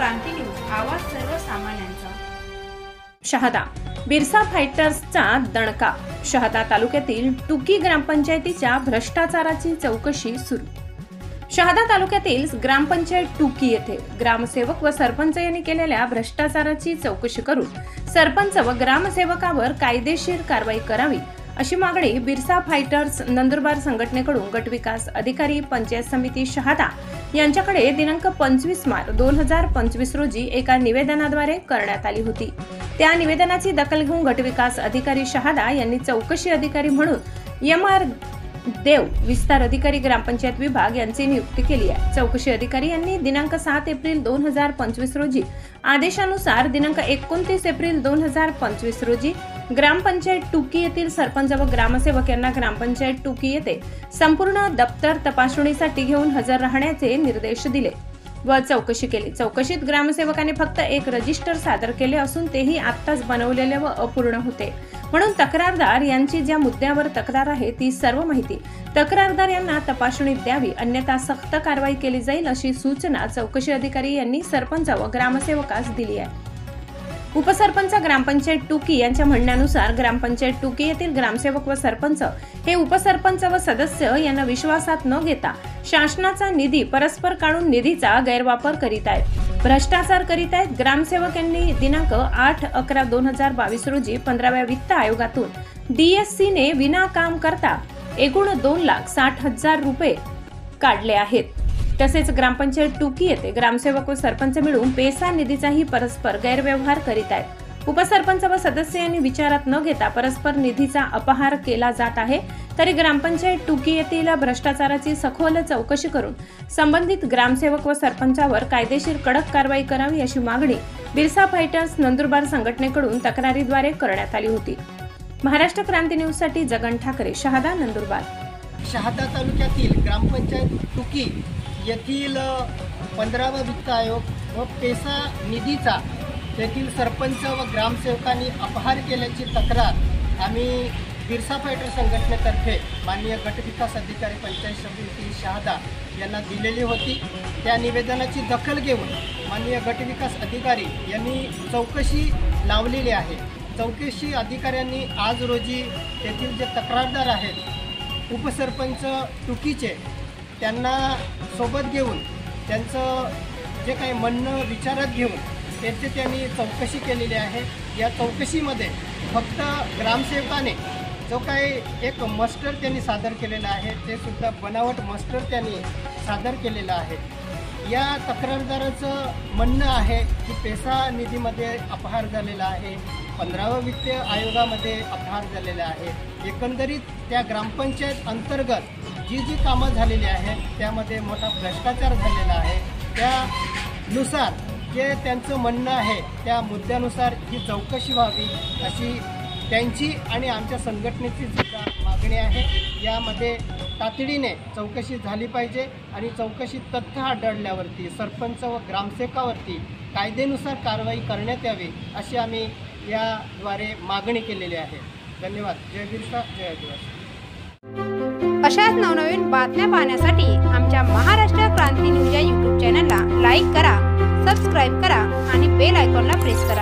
क्रांती news, आवाज सर्वसामान्यांचा। शहादा बिरसा फायटर्सचा दणका। शहादा तालुक्यातील टुकी ग्रामपंचायतीच्या भ्रष्टाचाराची चौकशी सुरू। शहादा तालुक्यातील ग्रामपंचायत टुकी येथे ग्रामसेवक व सरपंच यांनी केलेल्या भ्रष्टाचाराची चौकशी करून सरपंच व ग्रामसेवकावर कायदेशीर कारवाई करावी अशी मागणी बिरसा फायटर्स नंदुरबार संघटनेकडून गटविकास अधिकारी पंचायत समिती शहादा यांच्याकडे दिनांक 25 मार्च 2025 रोजी एका निवेदनाद्वारे करण्यात आली होती। त्या निवेदनाची दखल घेऊन गटविकास अधिकारी शहादा यांनी चौकशी अधिकारी म्हणून MR देव विस्तार अधिकारी ग्रामपंचायत विभाग यांची नियुक्ती केली आहे। चौकशी अधिकारी यांनी दिनांक 7 एप्रिल 2025 रोजी आदेशानुसार दिनांक 29 एप्रिल 2025 रोजी ग्रामपंचायत टुकी येथील सरपंच व ग्रामसेवक यांना ग्रामपंचायत टुकी येथे संपूर्ण दप्तर तपासणीसाठी घेऊन हजर राहण्याचे निर्देश दिले व चौकशी केली। चौकशीत ग्रामसेवकाने फक्त एक रजिस्टर सादर केले असून तेही आत्ताच बनवलेले व अपूर्ण होते, म्हणून तक्रारदार यांची ज्या मुद्द्यावर तक्रार आहे ती सर्व माहिती तक्रारदार यांना तपासणीत द्यावी, अन्यथा सक्त कारवाई केली जाईल अशी सूचना चौकशी अधिकारी यांनी सरपंच व ग्रामसेवकास दिली आहे। उपसरपंच ग्रामपंचायत टुकी यांच्या म्हणण्यानुसार ग्रामपंचायत टुकी येथील ग्रामसेवक व सरपंच हे उपसरपंच व सदस्य यांना विश्वासात न घेता शासनाचा निधी परस्पर काढून निधीचा गैरवापर करीत आहेत, भ्रष्टाचार करीत आहेत। ग्रामसेवक यांनी दिनांक 8/11/2022 रोजी 15व्या वित्त आयोगातून DSC ने विना काम करता एकूण 2,60,000 रुपये काढले आहेत। तसेच ग्रामपंचायत टुकी येथे ग्रामसेवक व सरपंच मिळून पेसा निधीचाही परस्पर गैरव्यवहार करीत आहेत। उपसरपंच व सदस्य यांनी विचारात न घेता परस्पर निधीचा अपहार केला जात आहे, तरी ग्रामपंचायत टुकी येथील भ्रष्टाचाराची सखोल चौकशी करून संबंधित ग्रामसेवक व सरपंचावर कायदेशीर कडक कारवाई करावी अशी मागणी बिरसा फायटर्स नंदुरबार संघटनेकडून तक्रारीद्वारे करण्यात आली होती। महाराष्ट्र क्रांती न्यूज साठी जगन ठाकरे, शहादा, नंदुरबार। शहादा तालुक्यातील ग्रामपंचायत टुकी येथील 15वा वित्त आयोग व पेसा निधीचा तेथील सरपंच व ग्रामसेवकांनी अपहार केल्याची तक्रार आम्ही बिरसा फायटर संघटनेतर्फे माननीय गटविकास अधिकारी पंचायत समिती शहादा यांना दिलेली होती। त्या निवेदनाची दखल घेऊन माननीय गटविकास अधिकारी यांनी चौकशी लावलेली आहे। चौकशी अधिकाऱ्यांनी आज रोजी तेथील जे तक्रारदार आहेत उपसरपंच टुकीचे त्यांना सोबत घेऊन त्यांचं जे काही म्हणणं विचारात घेऊन त्यांनी चौकशी केलेली आहे। या चौकशीमध्ये फक्त ग्रामसेवकाने जो काही एक मस्टर त्यांनी सादर केलेला आहे ते सुद्धा बनावट मस्टर त्यांनी सादर केलेलं आहे। या तक्रारदाराचं म्हणणं आहे की पेसा निधीमध्ये अपहार झालेला आहे, 15व्या वित्त आयोगामध्ये अपहार झालेला आहे। एकंदरीत त्या ग्रामपंचायत अंतर्गत जी कामं झालेली आहेत त्यामध्ये मोठा भ्रष्टाचार झालेला आहे। त्यानुसार जे त्यांचं म्हणणं आहे त्या मुद्द्यानुसार ही चौकशी व्हावी अशी त्यांची आणि आमच्या संघटनेची सुद्धा मागणी आहे। यामध्ये तातडीने चौकशी झाली पाहिजे आणि चौकशीत तथ्य आढळल्यावरती सरपंच व ग्रामसेवकावरती कायदेनुसार कारवाई करण्यात यावी अशी आम्ही याद्वारे मागणी केलेली आहे। धन्यवाद। जय बिरसा, जय आदिवासी। अशाच नवनवीन बातम्या पाहण्यासाठी आमच्या महाराष्ट्र क्रांती न्यूज या YouTube चॅनलला लाईक करा, सबस्क्राईब करा आणि बेल आयकॉनला प्रेस करा।